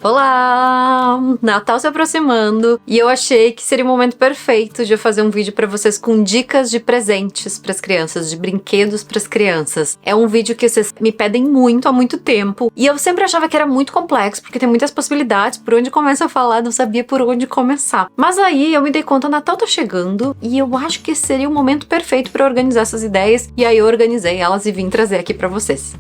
Olá! Natal se aproximando e eu achei que seria o momento perfeito de eu fazer um vídeo pra vocês com dicas de presentes pras crianças, de brinquedos pras crianças. É um vídeo que vocês me pedem muito há muito tempo e eu sempre achava que era muito complexo porque tem muitas possibilidades, por onde começa a falar, não sabia por onde começar. Mas aí eu me dei conta, Natal tá chegando e eu acho que seria o momento perfeito pra organizar essas ideias e aí eu organizei elas e vim trazer aqui pra vocês.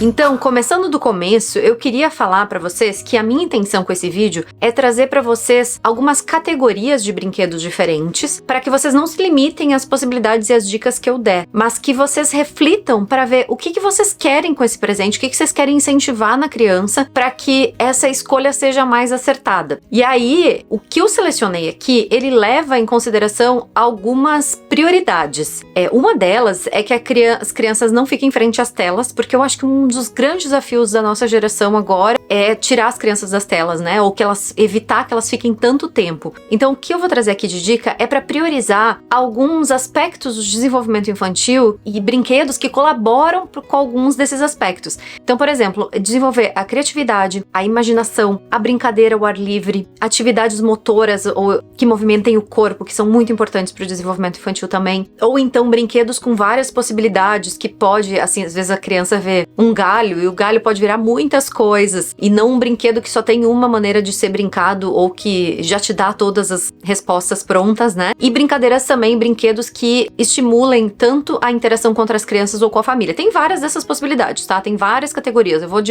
Então, começando do começo, eu queria falar pra vocês que a minha intenção com esse vídeo é trazer pra vocês algumas categorias de brinquedos diferentes, para que vocês não se limitem às possibilidades e às dicas que eu der, mas que vocês reflitam para ver o que vocês querem com esse presente, o que vocês querem incentivar na criança para que essa escolha seja mais acertada. E aí, o que eu selecionei aqui, ele leva em consideração algumas prioridades. Uma delas é que as crianças não fiquem em frente às telas, porque eu acho que um dos grandes desafios da nossa geração agora é tirar as crianças das telas, né? Ou evitar que elas fiquem tanto tempo. Então, o que eu vou trazer aqui de dica é para priorizar alguns aspectos do desenvolvimento infantil e brinquedos que colaboram com alguns desses aspectos. Então, por exemplo, desenvolver a criatividade, a imaginação, a brincadeira ao ar livre, atividades motoras ou que movimentem o corpo, que são muito importantes para o desenvolvimento infantil também. Ou então brinquedos com várias possibilidades que pode, assim, às vezes a criança vê um galho e o galho pode virar muitas coisas e não um brinquedo que só tem uma maneira de ser brincado ou que já te dá todas as respostas prontas, né? E brincadeiras também, brinquedos que estimulem tanto a interação com outras crianças ou com a família. Tem várias dessas possibilidades, tá? Tem várias categorias. Eu vou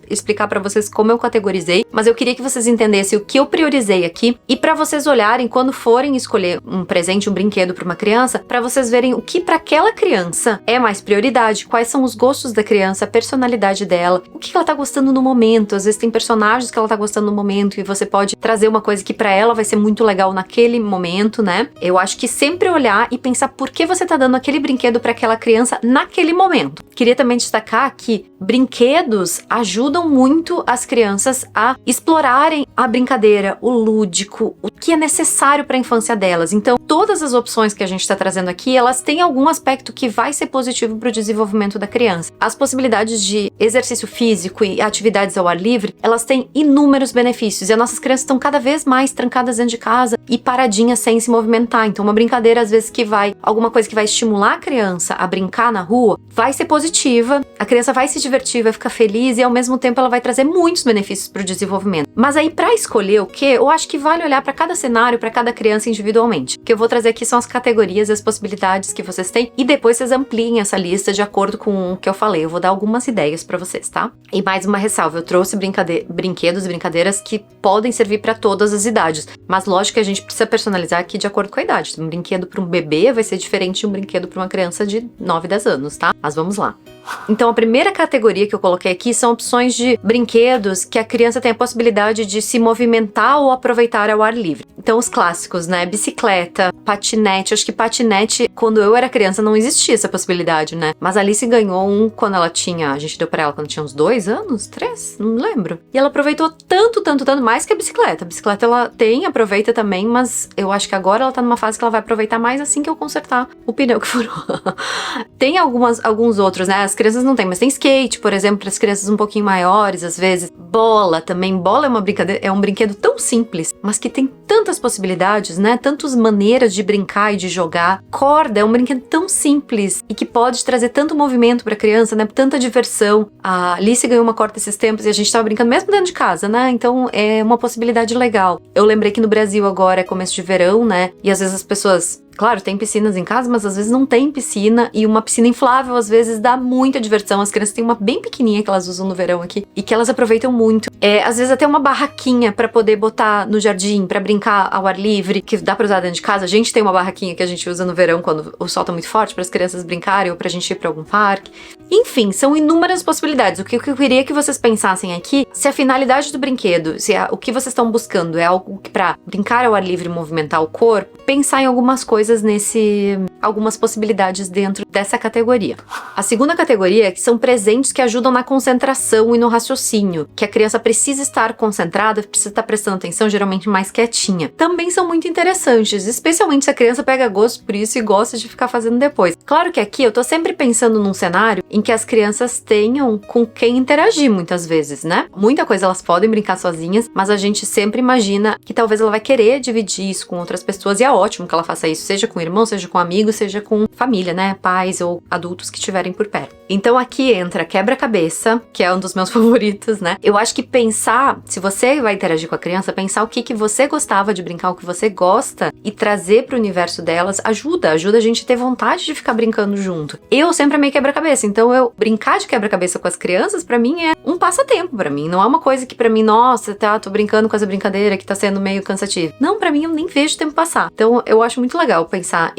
explicar pra vocês como eu categorizei, mas eu queria que vocês entendessem o que eu priorizei aqui e pra vocês olharem quando forem escolher um presente, um brinquedo pra uma criança, pra vocês verem o que pra aquela criança é mais prioridade, quais são os gostos da criança, a personalidade dela, o que ela tá gostando no momento. Às vezes tem personagens que ela tá gostando no momento e você pode trazer uma coisa que pra ela vai ser muito legal naquele momento, né? Eu acho que sempre olhar e pensar por que você tá dando aquele brinquedo pra aquela criança naquele momento. Queria também destacar que brinquedos ajudam muito as crianças a explorarem a brincadeira, o lúdico, o que é necessário para a infância delas. Então, todas as opções que a gente está trazendo aqui, elas têm algum aspecto que vai ser positivo para o desenvolvimento da criança. As possibilidades de exercício físico e atividades ao ar livre, elas têm inúmeros benefícios e as nossas crianças estão cada vez mais trancadas dentro de casa e paradinhas sem se movimentar. Então, uma brincadeira, às vezes, alguma coisa que vai estimular a criança a brincar na rua, vai ser positiva, a criança vai se divertir, vai ficar feliz e, ao mesmo tempo, ela vai trazer muitos benefícios para o desenvolvimento. Mas aí, para escolher o que, eu acho que vale olhar para cada cenário, para cada criança individualmente. O que eu vou trazer aqui são as categorias e as possibilidades que vocês têm e depois vocês ampliem essa lista de acordo com o que eu falei. Eu vou dar algumas ideias para vocês, tá? E mais uma ressalva, eu trouxe brinquedos e brincadeiras que podem servir para todas as idades, mas lógico que a gente precisa personalizar aqui de acordo com a idade. Um brinquedo para um bebê vai ser diferente de um brinquedo para uma criança de 9, 10 anos, tá? Mas vamos lá. Então, a primeira categoria que eu coloquei aqui são opções de brinquedos que a criança tem a possibilidade de se movimentar ou aproveitar ao ar livre. Então, os clássicos, né? Bicicleta, patinete. Acho que patinete, quando eu era criança, não existia essa possibilidade, né? Mas a Alice ganhou um quando ela tinha... A gente deu pra ela quando tinha uns 2 anos? 3? Não lembro. E ela aproveitou tanto mais que a bicicleta. A bicicleta, ela aproveita também, mas eu acho que agora ela tá numa fase que ela vai aproveitar mais assim que eu consertar o pneu que furou. Tem alguns outros, né? As crianças não têm, mas tem skate, por exemplo, para as crianças um pouquinho maiores, às vezes. Bola também. Bola é uma brincadeira, é um brinquedo tão simples, mas que tem tantas possibilidades, né? Tantas maneiras de brincar e de jogar. Corda é um brinquedo tão simples e que pode trazer tanto movimento para a criança, né? Tanta diversão. A Alice ganhou uma corda esses tempos e a gente tava brincando mesmo dentro de casa, né? Então é uma possibilidade legal. Eu lembrei que no Brasil agora é começo de verão, né? E às vezes as pessoas... Claro, tem piscinas em casa, mas às vezes não tem piscina e uma piscina inflável às vezes dá muita diversão. As crianças têm uma bem pequenininha que elas usam no verão aqui e que elas aproveitam muito. Às vezes até uma barraquinha pra poder botar no jardim, pra brincar ao ar livre, que dá pra usar dentro de casa. A gente tem uma barraquinha que a gente usa no verão quando o sol tá muito forte para as crianças brincarem ou pra gente ir pra algum parque. Enfim, são inúmeras possibilidades. O que eu queria que vocês pensassem aqui, se a finalidade do brinquedo, o que vocês estão buscando é algo pra brincar ao ar livre e movimentar o corpo, pensar em algumas coisas algumas possibilidades dentro dessa categoria. A segunda categoria é que são presentes que ajudam na concentração e no raciocínio, que a criança precisa estar concentrada, precisa estar prestando atenção, geralmente mais quietinha. Também são muito interessantes, especialmente se a criança pega gosto por isso e gosta de ficar fazendo depois. Claro que aqui eu tô sempre pensando num cenário em que as crianças tenham com quem interagir muitas vezes, né? Muita coisa elas podem brincar sozinhas, mas a gente sempre imagina que talvez ela vai querer dividir isso com outras pessoas, e é ótimo que ela faça isso, seja com irmão, seja com amigos, seja com família, né? Pais ou adultos que estiverem por perto. Então aqui entra quebra-cabeça, que é um dos meus favoritos, né? Eu acho que pensar, se você vai interagir com a criança, pensar o que você gostava de brincar, o que você gosta, e trazer pro universo delas, ajuda a gente a ter vontade de ficar brincando junto. Eu sempre amei quebra-cabeça, então eu brincar de quebra-cabeça com as crianças, pra mim é um passatempo pra mim, não é uma coisa que pra mim, nossa, tá, tô brincando com essa brincadeira que tá sendo meio cansativa. Não, pra mim eu nem vejo o tempo passar. Então eu acho muito legal pensar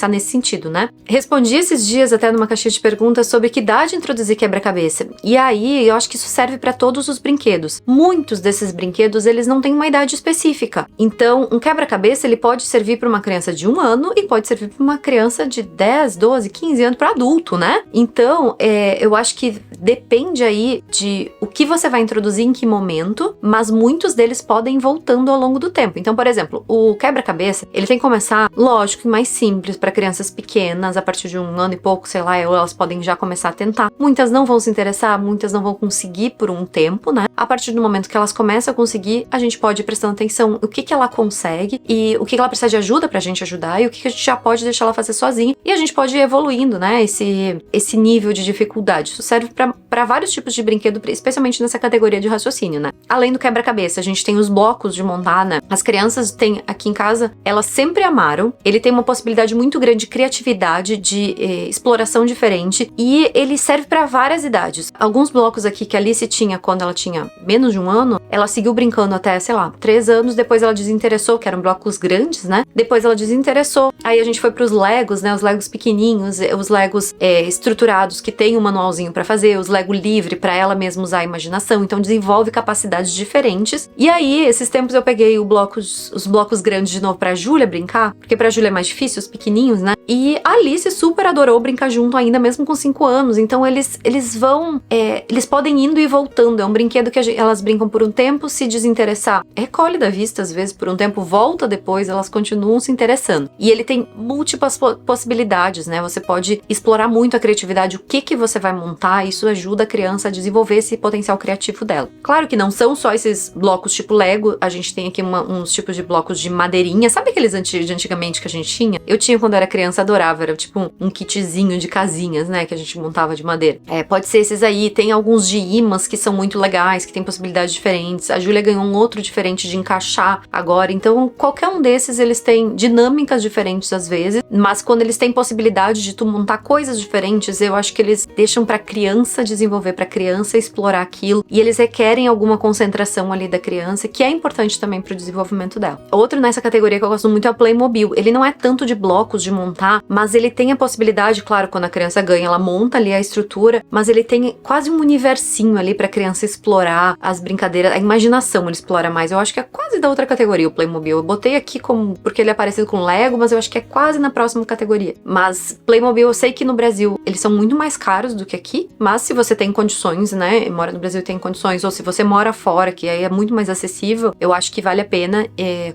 nesse sentido, né? Respondi esses dias até numa caixinha de perguntas sobre que idade introduzir quebra-cabeça. E aí eu acho que isso serve pra todos os brinquedos. Muitos desses brinquedos, eles não têm uma idade específica. Então, um quebra-cabeça, ele pode servir pra uma criança de 1 ano e pode servir pra uma criança de 10, 12, 15 anos pra adulto, né? Então, eu acho que depende aí de o que você vai introduzir em que momento, mas muitos deles podem ir voltando ao longo do tempo. Então, por exemplo, o quebra-cabeça, ele tem que começar, lógico, mais simples para crianças pequenas, a partir de 1 ano e pouco, sei lá, elas podem já começar a tentar. Muitas não vão se interessar, muitas não vão conseguir por um tempo, né? A partir do momento que elas começam a conseguir, a gente pode ir prestando atenção o que ela consegue e o que ela precisa de ajuda pra gente ajudar e o que a gente já pode deixar ela fazer sozinha, e a gente pode ir evoluindo, né, esse nível de dificuldade. Isso serve pra vários tipos de brinquedo, especialmente nessa categoria de raciocínio, né? Além do quebra-cabeça, a gente tem os blocos de montar, né? As crianças têm aqui em casa, elas sempre amaram. Ele tem uma possibilidade muito grande de criatividade, de exploração diferente, e ele serve pra várias idades. Alguns blocos aqui que a Alice tinha quando ela tinha menos de 1 ano, ela seguiu brincando até, sei lá, 3 anos, depois ela desinteressou, que eram blocos grandes, né? Depois ela desinteressou, aí a gente foi pros Legos, né? Os Legos pequenininhos, os Legos estruturados, que tem um manualzinho pra fazer, os Lego livre, pra ela mesma usar a imaginação, então desenvolve capacidades diferentes. E aí, esses tempos eu peguei os blocos grandes de novo pra Júlia brincar, porque pra Júlia é mais difícil, os pequenininhos, né? E a Alice super adorou brincar junto ainda, mesmo com 5 anos, então eles vão, eles podem indo e voltando, é um brinquedo que elas brincam por um tempo, se desinteressar, recolhe da vista às vezes por um tempo, volta depois, elas continuam se interessando. E ele tem múltiplas possibilidades, né? Você pode explorar muito a criatividade, o que você vai montar, isso ajuda a criança a desenvolver esse potencial criativo dela. Claro que não são só esses blocos tipo Lego, a gente tem aqui uns tipos de blocos de madeirinha, sabe aqueles de antigamente que a gente tinha? Eu tinha quando era criança, adorava, era tipo um kitzinho de casinhas, né, que a gente montava de madeira. Pode ser esses aí, tem alguns de ímãs que são muito legais, que tem possibilidades diferentes, a Júlia ganhou um outro diferente de encaixar agora, então qualquer um desses, eles têm dinâmicas diferentes às vezes, mas quando eles têm possibilidade de tu montar coisas diferentes, eu acho que eles deixam pra criança desenvolver, pra criança explorar aquilo, e eles requerem alguma concentração ali da criança, que é importante também pro desenvolvimento dela. Outro nessa categoria que eu gosto muito é o Playmobil. Ele não é tanto de blocos de montar, mas ele tem a possibilidade, claro, quando a criança ganha, ela monta ali a estrutura, mas ele tem quase um universinho ali pra criança explorar as brincadeiras, a imaginação ele explora mais. Eu acho que é quase da outra categoria o Playmobil. Eu botei aqui porque ele é parecido com Lego, mas eu acho que é quase na próxima categoria. Mas Playmobil, eu sei que no Brasil eles são muito mais caros do que aqui, mas se você tem condições, né, mora no Brasil e tem condições, ou se você mora fora, que aí é muito mais acessível, eu acho que vale a pena.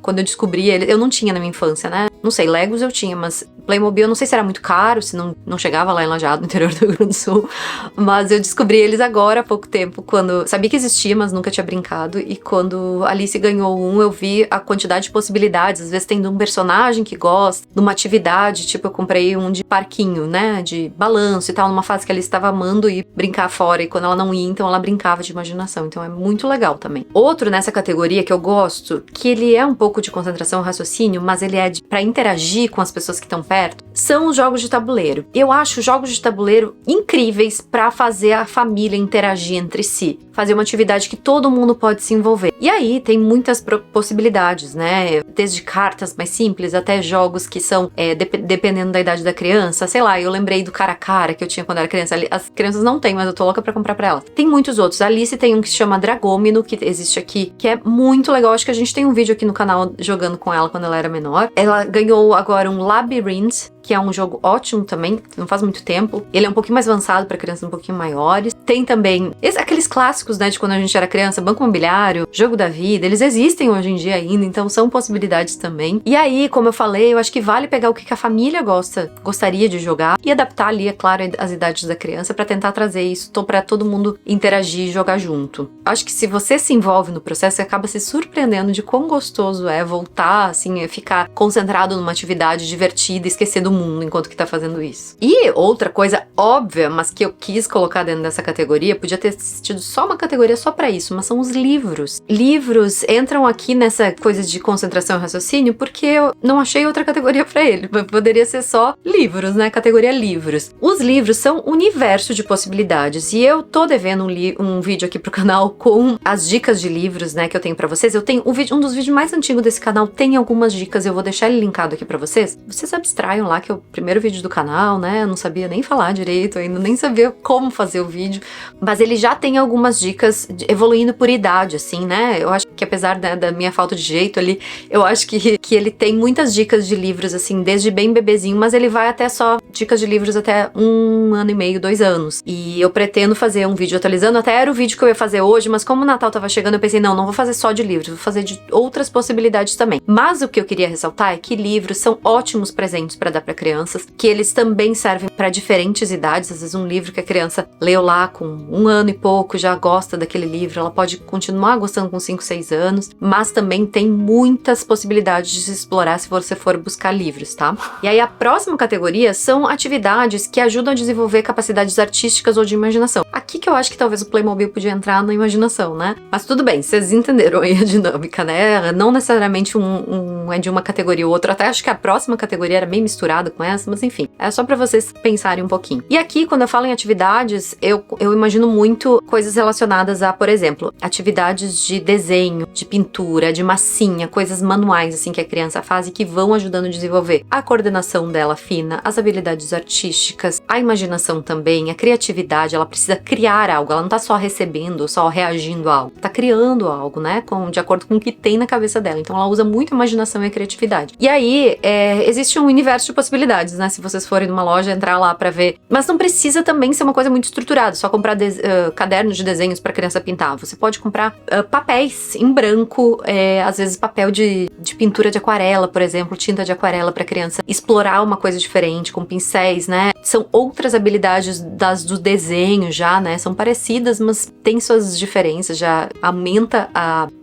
Quando eu descobri ele, eu não tinha na minha infância, né? Não sei, Legos eu tinha, mas Playmobil eu não sei se era muito caro, se não chegava lá em Lajeado, no interior do Rio Grande do Sul, mas eu descobri eles agora há pouco tempo, quando sabia que existia, mas nunca tinha brincado, e quando a Alice ganhou um, eu vi a quantidade de possibilidades, às vezes tem de um personagem que gosta, de uma atividade, tipo eu comprei um de parquinho, né, de balanço e tal, numa fase que a Alice estava amando ir brincar fora, e quando ela não ia, então ela brincava de imaginação, então é muito legal também. Outro nessa categoria que eu gosto, que ele é um pouco de concentração e raciocínio, mas ele é pra interagir com as pessoas que estão perto, são os jogos de tabuleiro. Eu acho jogos de tabuleiro incríveis pra fazer a família interagir entre si, fazer uma atividade que todo mundo pode se envolver. E aí tem muitas possibilidades, né? Desde cartas mais simples até jogos que são, dependendo da idade da criança, sei lá, eu lembrei do cara a cara que eu tinha quando era criança. As crianças não têm, mas eu tô louca pra comprar pra elas. Tem muitos outros. A Alice tem um que se chama Dragômino, que existe aqui, que é muito legal. Acho que a gente tem um vídeo aqui no canal jogando com ela quando ela era menor. Ela ganhou agora um Labyrinth, que é um jogo ótimo também, não faz muito tempo. Ele é um pouquinho mais avançado para crianças um pouquinho maiores. Tem também aqueles clássicos, né, de quando a gente era criança, Banco Imobiliário, Jogo da Vida, eles existem hoje em dia ainda, então são possibilidades também. E aí, como eu falei, eu acho que vale pegar o que a família gostaria de jogar e adaptar ali, é claro, as idades da criança para tentar trazer isso para todo mundo interagir e jogar junto. Acho que se você se envolve no processo, você acaba se surpreendendo de quão gostoso é voltar, assim, ficar concentrado numa atividade divertida, esquecer do mundo enquanto que tá fazendo isso. E outra coisa óbvia, mas que eu quis colocar dentro dessa categoria, podia ter tido só uma categoria só pra isso, mas são os livros. Livros entram aqui nessa coisa de concentração e raciocínio porque eu não achei outra categoria pra ele. Poderia ser só livros, né? Categoria livros. Os livros são um universo de possibilidades e eu tô devendo um vídeo aqui pro canal com as dicas de livros, né, que eu tenho pra vocês. Eu tenho um dos vídeos mais antigos desse canal, tem algumas dicas, eu vou deixar ele linkado aqui pra vocês. Vocês abstraiam lá que é o primeiro vídeo do canal, né? Eu não sabia nem falar direito ainda, nem sabia como fazer o vídeo, mas ele já tem algumas dicas evoluindo por idade, assim, né? Eu acho que apesar da minha falta de jeito ali, eu acho que ele tem muitas dicas de livros, assim, desde bem bebezinho, mas ele vai até só dicas de livros até 1 ano e meio, 2 anos. E eu pretendo fazer um vídeo atualizando, até era o vídeo que eu ia fazer hoje, mas como o Natal tava chegando, eu pensei, não vou fazer só de livros, vou fazer de outras possibilidades também. Mas o que eu queria ressaltar é que livros são ótimos presentes para dar para crianças, que eles também servem para diferentes idades. Às vezes um livro que a criança leu lá com 1 ano e pouco, já gosta daquele livro, ela pode continuar gostando com 5, 6 anos, mas também tem muitas possibilidades de se explorar se você for buscar livros, tá? E aí a próxima categoria são atividades que ajudam a desenvolver capacidades artísticas ou de imaginação. Aqui que eu acho que talvez o Playmobil podia entrar na imaginação, né? Mas tudo bem, vocês entenderam aí a dinâmica, né? Não necessariamente um é de uma categoria ou outra, até acho que a próxima categoria era meio misturada com essa, mas enfim, é só pra vocês pensarem um pouquinho. E aqui, quando eu falo em atividades, eu imagino muito coisas relacionadas a, por exemplo, atividades de desenho, de pintura, de massinha, coisas manuais, assim, que a criança faz e que vão ajudando a desenvolver a coordenação dela fina, as habilidades artísticas, a imaginação também, a criatividade. Ela precisa criar algo, ela não tá só recebendo, só reagindo a algo, tá criando algo, né, de acordo com o que tem na cabeça dela. Então ela usa muito a imaginação e a criatividade. E aí, existe um universo de possibilidades, né, se vocês forem numa loja, entrar lá pra ver. Mas não precisa também ser uma coisa muito estruturada, só comprar cadernos de desenhos pra criança pintar. Você pode comprar papéis em branco, às vezes papel de pintura de aquarela, por exemplo, tinta de aquarela pra criança explorar uma coisa diferente, com pincéis, né. São outras habilidades do desenho já, né, são parecidas, mas tem suas diferenças, já aumenta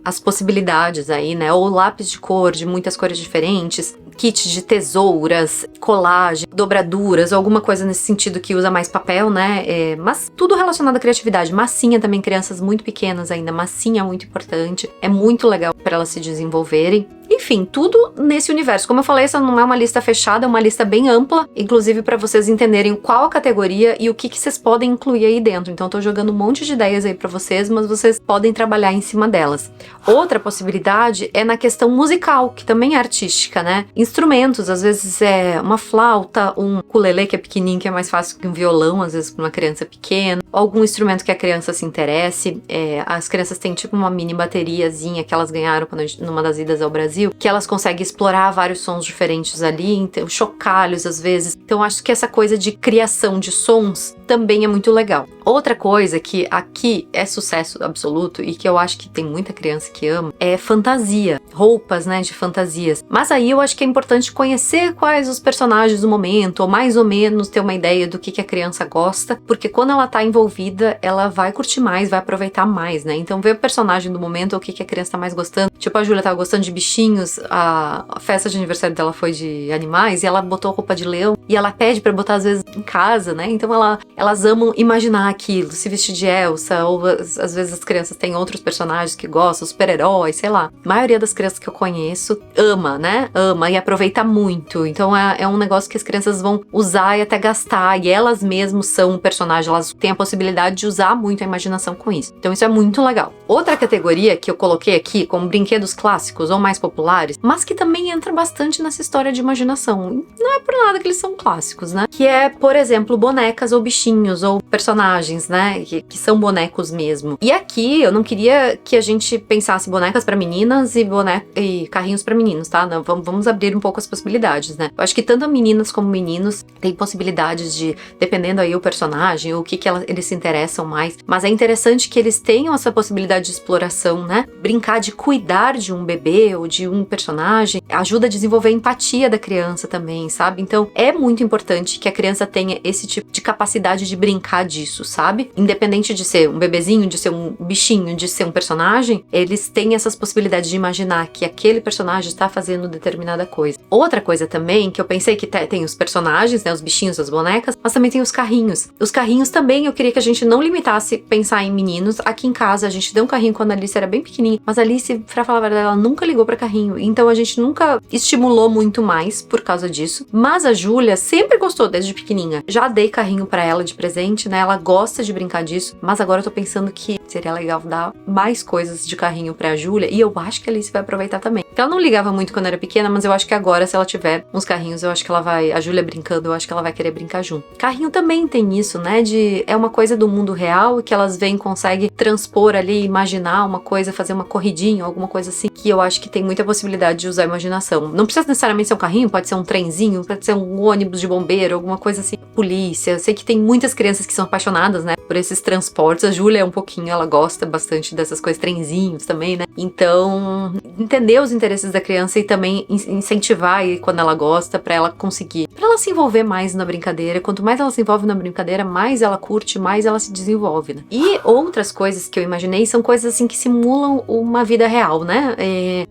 as possibilidades aí, né, ou lápis de cor, de muitas cores diferentes, kit de tesouras, colagem, dobraduras, alguma coisa nesse sentido que usa mais papel, né, mas tudo relacionado à criatividade. Massinha também, crianças muito pequenas ainda, massinha é muito importante, é muito legal para elas se desenvolverem. Enfim, tudo nesse universo. Como eu falei, essa não é uma lista fechada, é uma lista bem ampla, inclusive para vocês entenderem qual a categoria e o que vocês podem incluir aí dentro. Então eu tô jogando um monte de ideias aí para vocês, mas vocês podem trabalhar em cima delas. Outra possibilidade é na questão musical, que também é artística, né? Instrumentos, às vezes é uma flauta, um ukulele que é pequenininho, que é mais fácil que um violão, às vezes para uma criança pequena, algum instrumento que a criança se interesse. As crianças têm tipo uma mini bateriazinha que elas ganharam numa das idas ao Brasil, que elas conseguem explorar vários sons diferentes ali, então chocalhos às vezes. Então acho que essa coisa de criação de sons também é muito legal. Outra coisa que aqui é sucesso absoluto e que eu acho que tem muita criança que ama é fantasia, roupas, né, de fantasias. Mas aí eu acho que é importante conhecer quais os personagens do momento, ou mais ou menos ter uma ideia do que a criança gosta, porque quando ela tá envolvida, ela vai curtir mais, vai aproveitar mais, né? Então ver o personagem do momento, o que a criança tá mais gostando. Tipo, a Júlia tava gostando de bichinhos, a festa de aniversário dela foi de animais, e ela botou roupa de leão, e ela pede pra botar às vezes em casa, né? Então elas amam imaginar aquilo, se vestir de Elsa, ou às vezes as crianças têm outros personagens que gostam, super-heróis, sei lá. A maioria das crianças que eu conheço ama, né? Ama e aproveita muito. Então é um negócio que as crianças vão usar e até gastar, e elas mesmas são um personagem, elas têm a possibilidade de usar muito a imaginação com isso. Então isso é muito legal. Outra categoria que eu coloquei aqui como brinquedos clássicos ou mais populares, mas que também entra bastante nessa história de imaginação. Não é por nada que eles são clássicos, né? Que é, por exemplo, bonecas ou bichinhos bichinhos ou personagens, né, que são bonecos mesmo. E aqui eu não queria que a gente pensasse bonecas pra meninas e carrinhos pra meninos, tá? Não, vamos abrir um pouco as possibilidades, né? Eu acho que tanto meninas como meninos têm possibilidades de, dependendo aí o personagem, o que eles se interessam mais, mas é interessante que eles tenham essa possibilidade de exploração, né? Brincar de cuidar de um bebê ou de um personagem ajuda a desenvolver a empatia da criança também, sabe? Então é muito importante que a criança tenha esse tipo de capacidade de brincar disso, sabe? Independente de ser um bebezinho, de ser um bichinho, de ser um personagem, eles têm essas possibilidades de imaginar que aquele personagem está fazendo determinada coisa. Outra coisa também que eu pensei que tem os personagens, né, os bichinhos, as bonecas, mas também tem os carrinhos. Os carrinhos também eu queria que a gente não limitasse pensar em meninos. Aqui em casa a gente deu um carrinho quando a Alice era bem pequenininha, mas a Alice, pra falar a verdade, ela nunca ligou pra carrinho, então a gente nunca estimulou muito mais por causa disso. Mas a Júlia sempre gostou desde pequenininha. Já dei carrinho pra ela de presente, né? Ela gosta de brincar disso, mas agora eu tô pensando que seria legal dar mais coisas de carrinho pra Júlia, e eu acho que a Alice vai aproveitar também. Ela não ligava muito quando era pequena, mas eu acho que agora, se ela tiver uns carrinhos, eu acho que ela vai, a Júlia brincando, eu acho que ela vai querer brincar junto. Carrinho também tem isso, né? É uma coisa do mundo real que elas veem, conseguem transpor ali, imaginar uma coisa, fazer uma corridinha, alguma coisa assim, que eu acho que tem muita possibilidade de usar a imaginação. Não precisa necessariamente ser um carrinho, pode ser um trenzinho, pode ser um ônibus de bombeiro, alguma coisa assim, polícia. Eu sei que tem muitas crianças que são apaixonadas, né, por esses transportes. A Júlia é um pouquinho, ela gosta bastante dessas coisas, trenzinhos também, né? Então, entender os interesses da criança e também incentivar e quando ela gosta, pra ela conseguir, pra ela se envolver mais na brincadeira. Quanto mais ela se envolve na brincadeira, mais ela curte, mais ela se desenvolve, né? E outras coisas que eu imaginei são coisas assim que simulam uma vida real, né?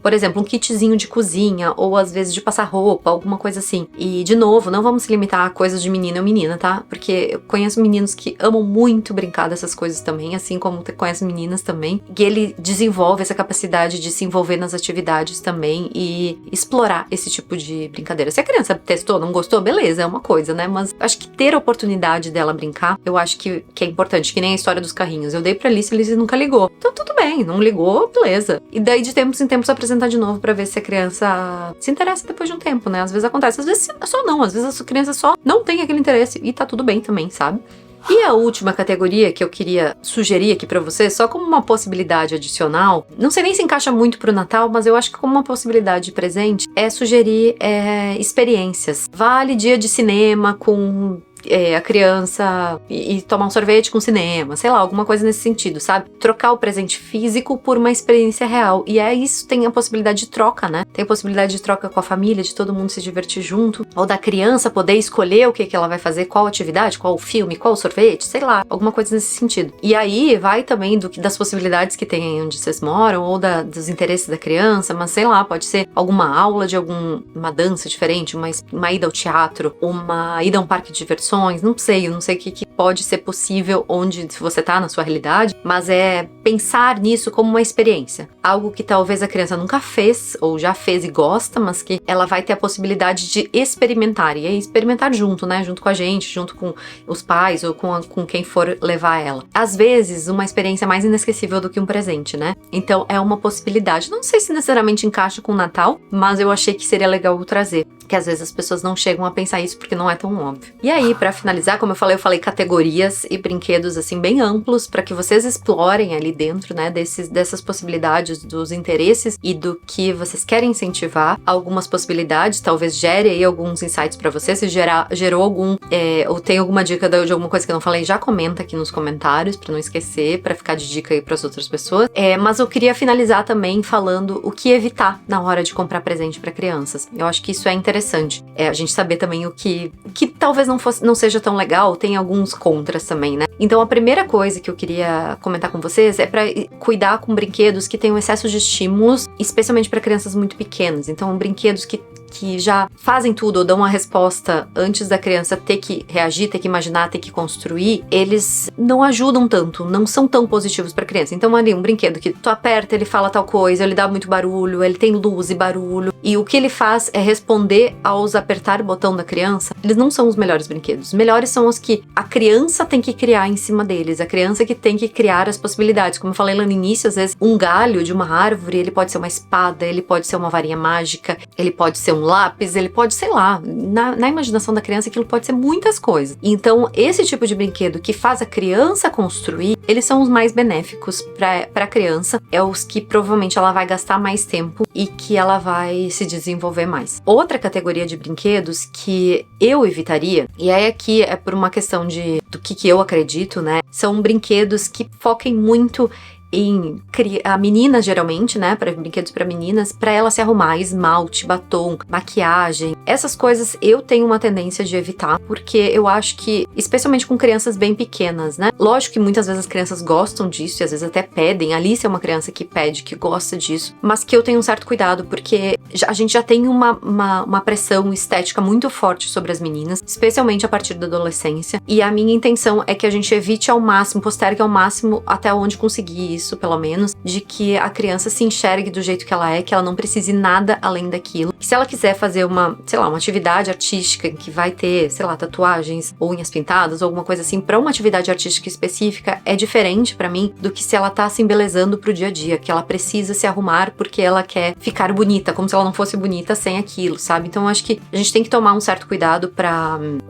Por exemplo, um kitzinho de cozinha, ou às vezes de passar roupa, alguma coisa assim. E, de novo, não vamos se limitar a coisas de menino ou menina, tá? Porque eu conheço meninos que amam muito brincar dessas coisas também, assim como conheço meninas também. E ele desenvolve essa capacidade de se envolver nas atividades também e explorar esse tipo de brincadeira. Se a criança testou, não gostou, beleza, é uma coisa, né? Mas acho que ter a oportunidade dela brincar, eu acho que é importante, que nem a história dos carrinhos. Eu dei pra Alice, a Alice nunca ligou. Então tudo bem, não ligou, beleza. E daí de tempos em tempos apresentar de novo pra ver se a criança se interessa depois de um tempo, né? Às vezes acontece, às vezes só não, às vezes a criança só não tem aquele interesse e tá tudo bem também, sabe? E a última categoria que eu queria sugerir aqui pra você, só como uma possibilidade adicional, não sei nem se encaixa muito pro Natal, mas eu acho que como uma possibilidade de presente, é sugerir experiências. Vale dia de cinema com a criança e tomar um sorvete com cinema, sei lá, alguma coisa nesse sentido, sabe? Trocar o presente físico por uma experiência real. E isso tem a possibilidade de troca, né? Tem a possibilidade de troca com a família, de todo mundo se divertir junto, ou da criança poder escolher o que ela vai fazer, qual atividade, qual filme, qual sorvete, sei lá, alguma coisa nesse sentido. E aí vai também das possibilidades que tem aí onde vocês moram, ou dos interesses da criança, mas sei lá, pode ser alguma aula de uma dança diferente, uma ida ao teatro, uma ida a um parque de diversões, não sei o que pode ser possível onde você tá na sua realidade, mas é pensar nisso como uma experiência. Algo que talvez a criança nunca fez, ou já fez e gosta, mas que ela vai ter a possibilidade de experimentar, e é experimentar junto, né? Junto com a gente, junto com os pais, ou com quem for levar ela. Às vezes, uma experiência mais inesquecível do que um presente, né? Então, é uma possibilidade. Não sei se necessariamente encaixa com o Natal, mas eu achei que seria legal trazer, que às vezes as pessoas não chegam a pensar isso porque não é tão óbvio. E aí, pra finalizar, como eu falei categorias e brinquedos assim bem amplos para que vocês explorem ali dentro, né, dessas possibilidades, dos interesses e do que vocês querem incentivar. Algumas possibilidades, talvez gere aí alguns insights para vocês. Se gerou algum, ou tem alguma dica de alguma coisa que eu não falei, já comenta aqui nos comentários para não esquecer, para ficar de dica aí para as outras pessoas. Mas eu queria finalizar também falando o que evitar na hora de comprar presente para crianças. Eu acho que isso é interessante. A gente saber também o que talvez não seja tão legal, tem alguns contras também, né? Então a primeira coisa que eu queria comentar com vocês é para cuidar com brinquedos que tenham excesso de estímulos, especialmente para crianças muito pequenas. Então brinquedos que já fazem tudo ou dão uma resposta antes da criança ter que reagir, ter que imaginar, ter que construir, eles não ajudam tanto, não são tão positivos pra criança. Então ali, um brinquedo que tu aperta, ele fala tal coisa, ele dá muito barulho, ele tem luz e barulho, e o que ele faz é responder aos apertar o botão da criança. Eles não são os melhores brinquedos. Os melhores são os que a criança tem que criar em cima deles, a criança que tem que criar as possibilidades. Como eu falei lá no início, às vezes um galho de uma árvore, ele pode ser uma espada, ele pode ser uma varinha mágica, ele pode ser um lápis, ele pode, sei lá, na imaginação da criança aquilo pode ser muitas coisas. Então, esse tipo de brinquedo que faz a criança construir, eles são os mais benéficos para a criança, é os que provavelmente ela vai gastar mais tempo e que ela vai se desenvolver mais. Outra categoria de brinquedos que eu evitaria, e aí aqui é por uma questão do que eu acredito, né? São brinquedos que foquem muito em a menina, geralmente, né, para brinquedos para meninas, para ela se arrumar, esmalte, batom, maquiagem, essas coisas eu tenho uma tendência de evitar, porque eu acho que, especialmente com crianças bem pequenas, né, lógico que muitas vezes as crianças gostam disso e às vezes até pedem, a Alice é uma criança que pede, que gosta disso, mas que eu tenho um certo cuidado, porque a gente já tem uma pressão estética muito forte sobre as meninas, especialmente a partir da adolescência, e a minha intenção é que a gente evite ao máximo, postergue ao máximo até onde conseguir isso, pelo menos, de que a criança se enxergue do jeito que ela é, que ela não precise nada além daquilo. Que se ela quiser fazer uma atividade artística que vai ter, sei lá, tatuagens ou unhas pintadas ou alguma coisa assim, pra uma atividade artística específica, é diferente pra mim do que se ela tá se embelezando pro dia a dia, que ela precisa se arrumar porque ela quer ficar bonita, como se ela não fosse bonita sem aquilo, sabe? Então eu acho que a gente tem que tomar um certo cuidado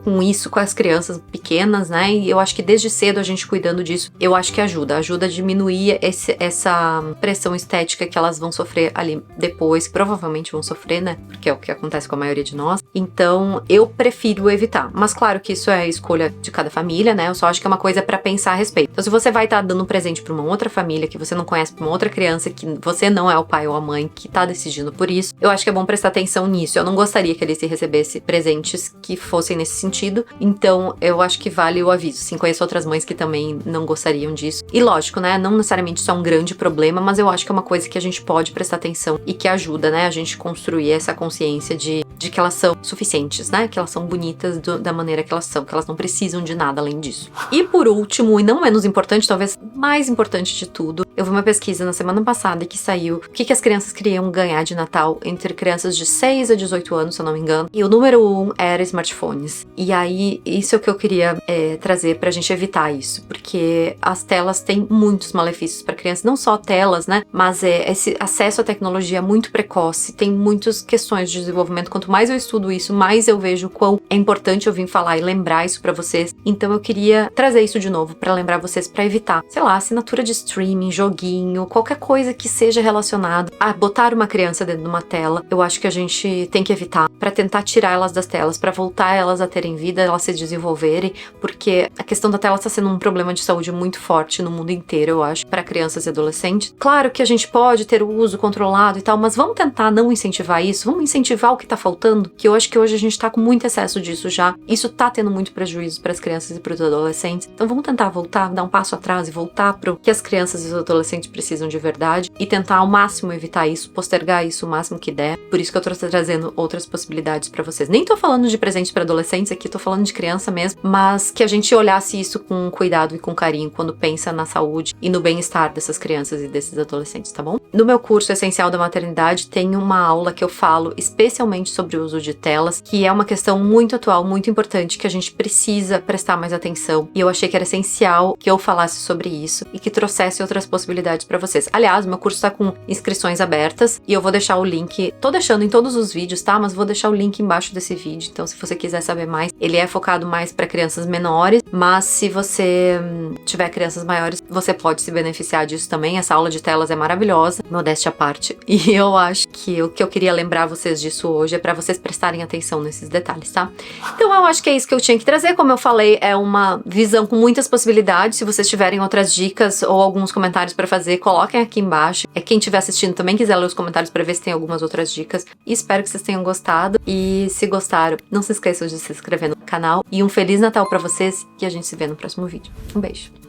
com isso, com as crianças pequenas, né? E eu acho que desde cedo a gente cuidando disso, eu acho que ajuda a diminuir essa pressão estética que elas vão sofrer ali depois, provavelmente vão sofrer, né? Porque é o que acontece com a maioria de nós. Então, eu prefiro evitar. Mas claro que isso é escolha de cada família, né? Eu só acho que é uma coisa pra pensar a respeito. Então, se você vai estar dando um presente pra uma outra família que você não conhece, pra uma outra criança que você não é o pai ou a mãe que tá decidindo por isso, eu acho que é bom prestar atenção nisso. Eu não gostaria que ele se recebesse presentes que fossem nesse sentido. Então, eu acho que vale o aviso. Sim, conheço outras mães que também não gostariam disso. E lógico, né? Não necessariamente isso é um grande problema, mas eu acho que é uma coisa que a gente pode prestar atenção e que ajuda, né, a gente construir essa consciência de que elas são suficientes, né, que elas são bonitas da maneira que elas são, que elas não precisam de nada além disso. E por último, e não menos importante, talvez mais importante de tudo, eu vi uma pesquisa na semana passada que saiu o que as crianças queriam ganhar de Natal entre crianças de 6 a 18 anos, se eu não me engano, e o número 1 era smartphones. E aí, isso é o que eu queria trazer pra gente evitar isso, porque as telas têm muitos malefícios para crianças, não só telas, né, mas esse acesso à tecnologia muito precoce, tem muitas questões de desenvolvimento. Quanto mais eu estudo isso, mais eu vejo o quão é importante eu vir falar e lembrar isso pra vocês. Então eu queria trazer isso de novo pra lembrar vocês, pra evitar, sei lá, assinatura de streaming, joguinho, qualquer coisa que seja relacionado a botar uma criança dentro de uma tela. Eu acho que a gente tem que evitar pra tentar tirar elas das telas, pra voltar elas a terem vida, elas se desenvolverem, porque a questão da tela está sendo um problema de saúde muito forte no mundo inteiro, eu acho, para crianças e adolescentes. Claro que a gente pode ter o uso controlado e tal, mas vamos tentar não incentivar isso, vamos incentivar o que tá faltando, que eu acho que hoje a gente tá com muito excesso disso já. Isso tá tendo muito prejuízo para as crianças e para os adolescentes. Então vamos tentar voltar, dar um passo atrás e voltar pro que as crianças e os adolescentes precisam de verdade e tentar ao máximo evitar isso, postergar isso o máximo que der. Por isso que eu tô trazendo outras possibilidades para vocês. Nem tô falando de presentes para adolescentes aqui, tô falando de criança mesmo, mas que a gente olhasse isso com cuidado e com carinho quando pensa na saúde e no bem-estar dessas crianças e desses adolescentes, tá bom? No meu curso Essencial da Maternidade tem uma aula que eu falo especialmente sobre o uso de telas, que é uma questão muito atual, muito importante, que a gente precisa prestar mais atenção. E eu achei que era essencial que eu falasse sobre isso e que trouxesse outras possibilidades para vocês. Aliás, meu curso tá com inscrições abertas e eu vou deixar o link, tô deixando em todos os vídeos, tá? Mas vou deixar o link embaixo desse vídeo, então se você quiser saber mais, ele é focado mais para crianças menores, mas se você tiver crianças maiores, você pode se beneficiar disso também. Essa aula de telas é maravilhosa, modéstia à parte, e eu acho que o que eu queria lembrar vocês disso hoje é para vocês prestarem atenção nesses detalhes, tá? Então eu acho que é isso que eu tinha que trazer. Como eu falei, é uma visão com muitas possibilidades. Se vocês tiverem outras dicas ou alguns comentários para fazer, coloquem aqui embaixo. Quem estiver assistindo também quiser ler os comentários para ver se tem algumas outras dicas. E espero que vocês tenham gostado. E se gostaram, não se esqueçam de se inscrever no canal. E um Feliz Natal para vocês e a gente se vê no próximo vídeo. Um beijo!